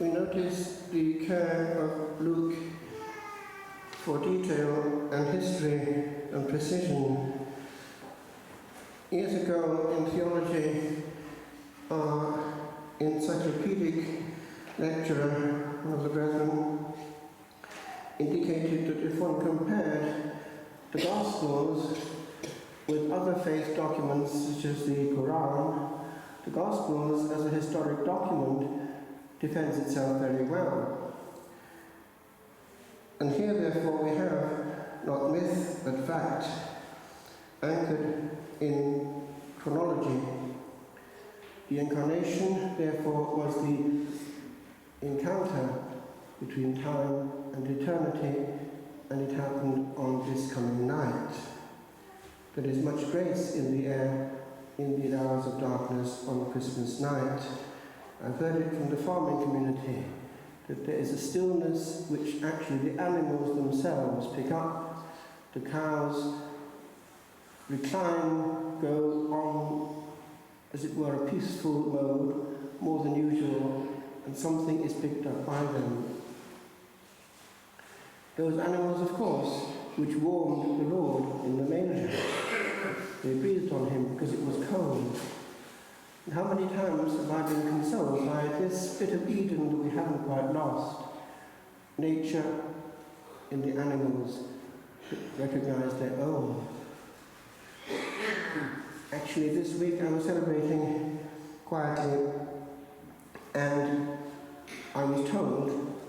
we notice the care of Luke for detail and history and precision. Years ago in theology, our encyclopedic lecturer, one of the brethren, indicated that if one compared the Gospels with other faith documents such as the Quran, the Gospels as a historic document defends itself very well. And here therefore we have not myth but fact, anchored in chronology. The incarnation therefore was the encounter between time and eternity, and it happened on this coming night. There is much grace in the air in the hours of darkness on Christmas night. I've heard it from the farming community that there is a stillness which actually the animals themselves pick up. The cows recline, go on, as it were, a peaceful mode, more than usual, and something is picked up by them. Those animals, of course, which warmed the Lord in the manger, they breathed on him because it was cold. And how many times have I been consoled by this bit of Eden that we haven't quite lost? Nature in the animals recognize their own. Actually, this week I was celebrating quietly, and I was told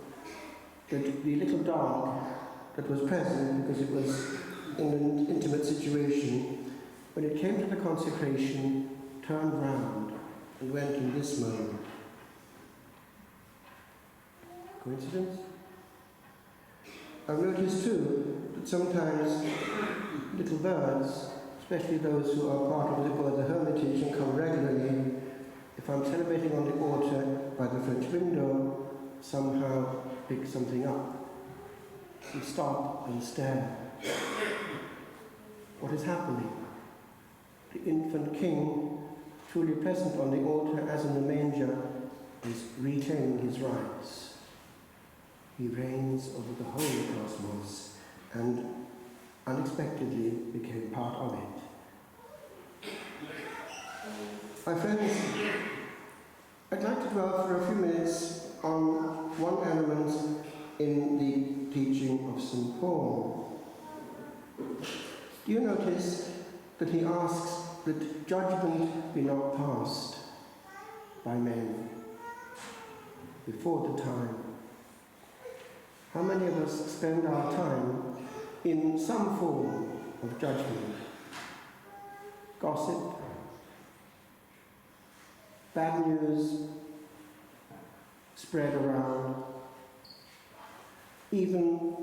that the little dog that was present, because it was in an intimate situation, when it came to the consecration, turned round and went in this mode. Coincidence? I've noticed too that sometimes little birds, especially those who are part of the hermitage and come regularly, if I'm celebrating on the altar by the French window, somehow pick something up and stop and stare. What is happening? The infant king, truly present on the altar as in the manger, is reclaiming his rights. He reigns over the whole cosmos and unexpectedly became part of it. My friends, I'd like to dwell for a few minutes on one element in the teaching of St. Paul. Do you notice that he asks that judgment be not passed by men before the time? How many of us spend our time in some form of judgment? Gossip, bad news spread around, even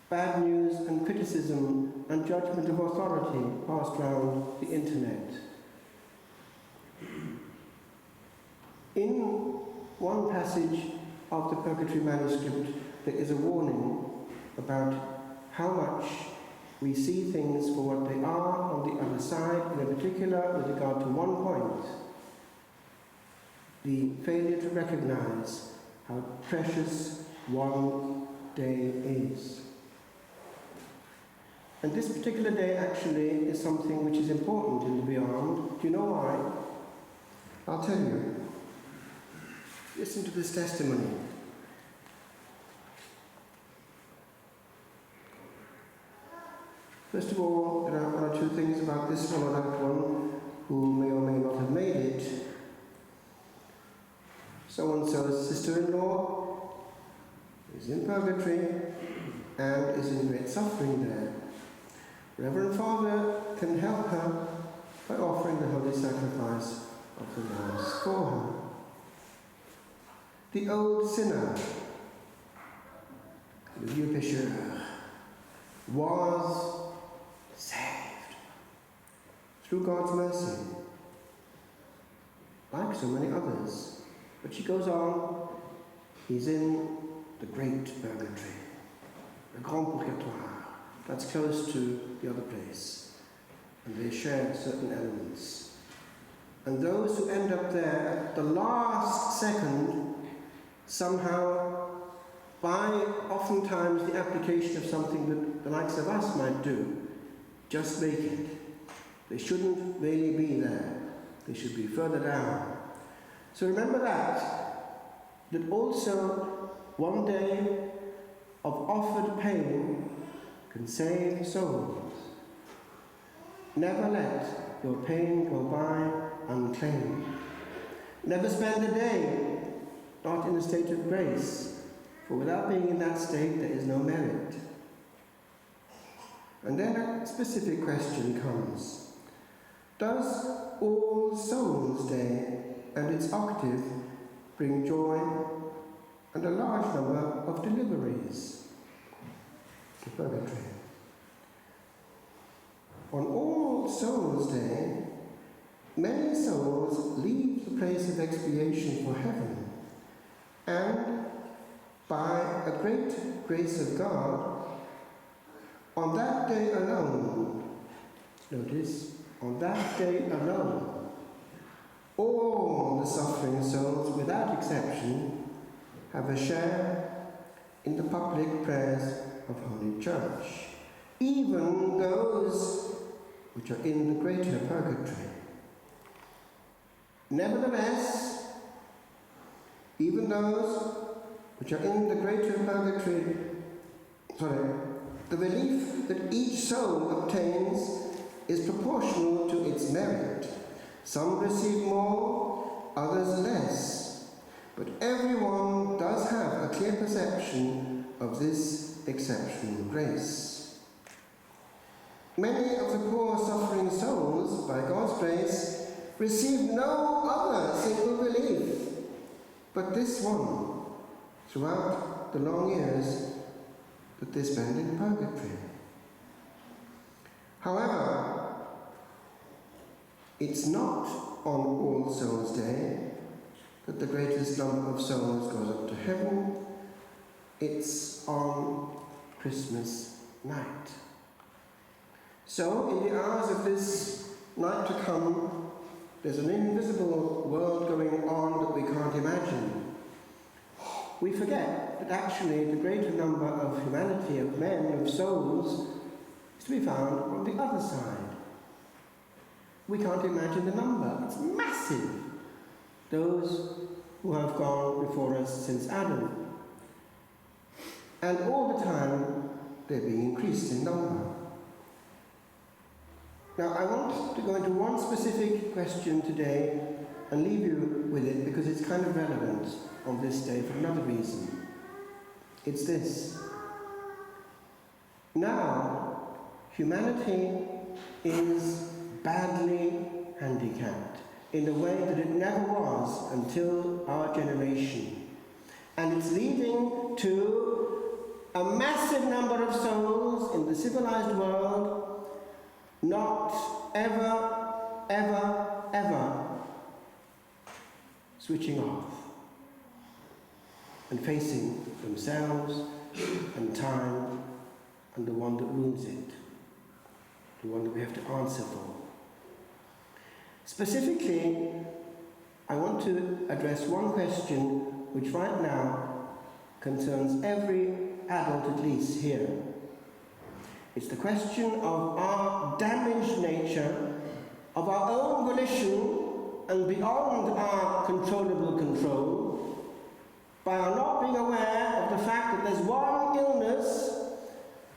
bad news and criticism and judgment of authority passed around the internet. In one passage of the Purgatory manuscript, there is a warning about how much we see things for what they are on the other side, and in particular with regard to one point, the failure to recognize how precious one day is. And this particular day actually is something which is important in the Beyond. Do you know why? I'll tell you. Listen to this testimony. First of all, there are one or two things about this one or that one who may or may not have made it. So-and-so's sister-in-law is in purgatory and is in great suffering there. Reverend Father can help her by offering the holy sacrifice of the Mass for her. The old sinner, le vieux pécheur, was saved through God's mercy, like so many others. But she goes on, he's in the great purgatory, the Grand Purgatoire. That's close to the other place, and they share certain elements. And those who end up there at the last second somehow, by oftentimes the application of something that the likes of us might do, just make it. They shouldn't really be there. They should be further down. So remember that also one day of offered pain can save souls. Never let your pain go by unclaimed. Never spend a day not in a state of grace, for without being in that state there is no merit. And then a specific question comes. Does All Souls' Day and its octave bring joy and a large number of deliveries to purgatory? On All Souls' Day, many souls leave the place of expiation for heaven, and by a great grace of God, on that day alone, notice, on that day alone, all the suffering souls, without exception, have a share in the public prayers of Holy Church, even those which are in the greater purgatory. Nevertheless, even those which are in the greater purgatory, the relief that each soul obtains is proportional to its merit. Some receive more, others less, but everyone does have a clear perception of this exceptional grace. Many of the poor suffering souls, by God's grace, receive no other single relief but this one throughout the long years that they spend in purgatory. However, it's not on All Souls' Day that the greatest number of souls goes up to heaven. It's on Christmas night. So, in the hours of this night to come, there's an invisible world going on that we can't imagine. We forget that actually the greater number of humanity, of men, of souls, is to be found on the other side. We can't imagine the number. It's massive. Those who have gone before us since Adam. And all the time, they're being increased in number. Now, I want to go into one specific question today and leave you with it because it's kind of relevant on this day for another reason. It's this. Now, humanity is badly handicapped in a way that it never was until our generation. And it's leading to a massive number of souls in the civilized world not ever switching off and facing themselves and time and the one that rules it, the one that we have to answer for. Specifically, I want to address one question which right now concerns every adult at least here. It's the question of our damaged nature, of our own volition and beyond our controllable control, by our not being aware of the fact that there's one illness,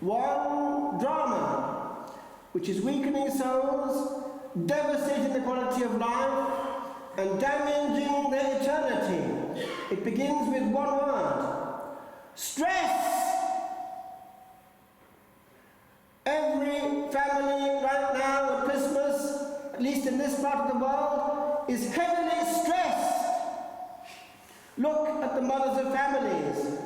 one drama, which is weakening souls, devastating the quality of life, and damaging their eternity. It begins with one word: stress. Every family right now at Christmas, at least in this part of the world, is heavily stressed. Look at the mothers of families.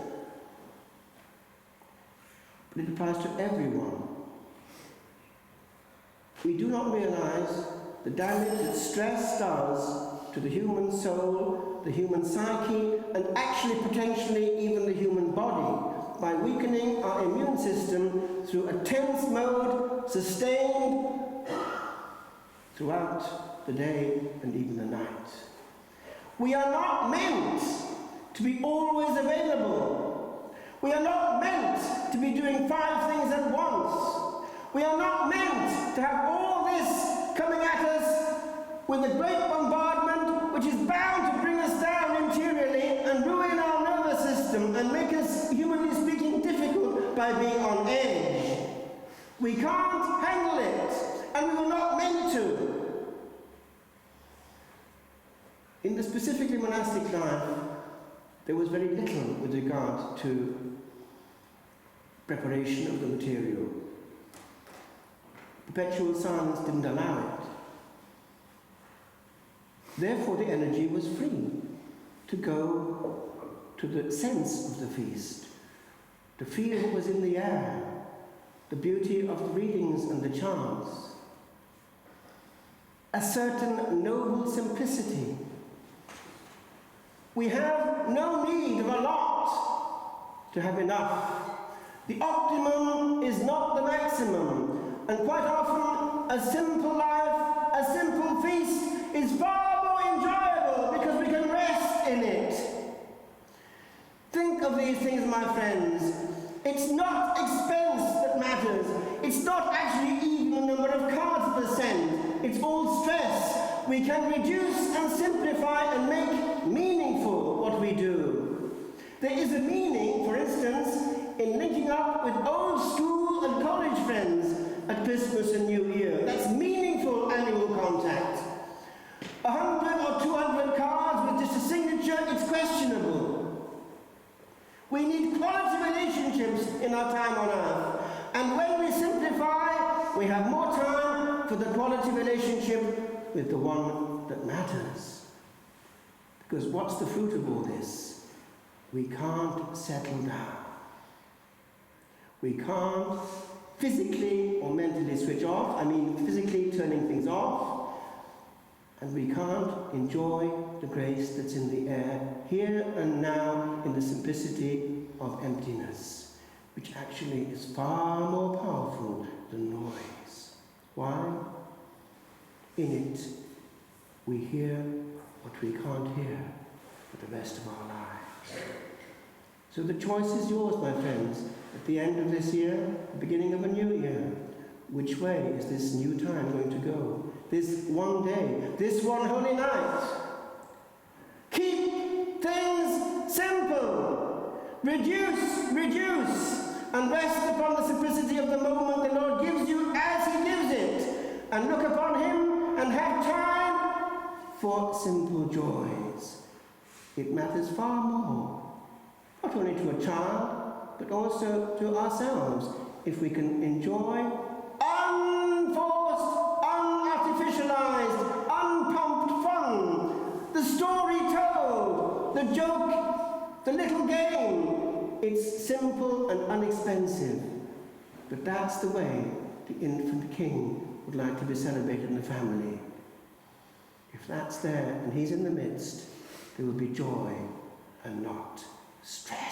But it applies to everyone. We do not realize the damage that stress does to the human soul, the human psyche, and actually potentially even the human body, by weakening our immune system through a tense mode sustained throughout the day and even the night. We are not meant to be always available. We are not meant to be doing 5 things at once. We are not meant to have all this coming at us with a great bombardment which is bound to bring us down interiorly and ruin our nervous system and make us, humanly speaking, difficult by being on edge. We can't handle it, and we were not meant to. In the specifically monastic life, there was very little with regard to preparation of the material. Perpetual silence didn't allow it. Therefore, the energy was free to go to the sense of the feast, to feel what was in the air, the beauty of the readings and the chants, a certain noble simplicity. We have no need of a lot to have enough. The optimum is not the maximum, and quite often a simple life, a simple feast is far more enjoyable because we can rest in it. Think of these things, my friends. It's not expense that matters. It's not actually even the number of cards per cent. It's all stress. We can reduce and simplify and make meaningful what we do. There is a meaning, for instance, in linking up with old school and college friends at Christmas and New Year. That's meaningful annual contact. 100 or 200 cards with just a signature, it's questionable. We need quality relationships in our time on earth. And when we simplify, we have more time for the quality relationship with the one that matters. Because what's the fruit of all this? We can't settle down. We can't physically or mentally switch off. I mean, physically turning things off. And we can't enjoy the grace that's in the air, here and now, in the simplicity of emptiness, which actually is far more powerful than noise. Why? In it, we hear what we can't hear for the rest of our lives. So the choice is yours, my friends, at the end of this year, the beginning of a new year. Which way is this new time going to go? This one day, this one holy night. Keep things simple. Reduce, and rest upon the simplicity of the moment the Lord gives you as He gives it. And look upon Him and have time for simple joys. It matters far more, not only to a child, but also to ourselves, if we can enjoy unforced, unartificialized, unpumped fun, the story told, the joke, the little game. It's simple and inexpensive, but that's the way the infant king would like to be celebrated in the family. If that's there and He's in the midst, there will be joy and not stress.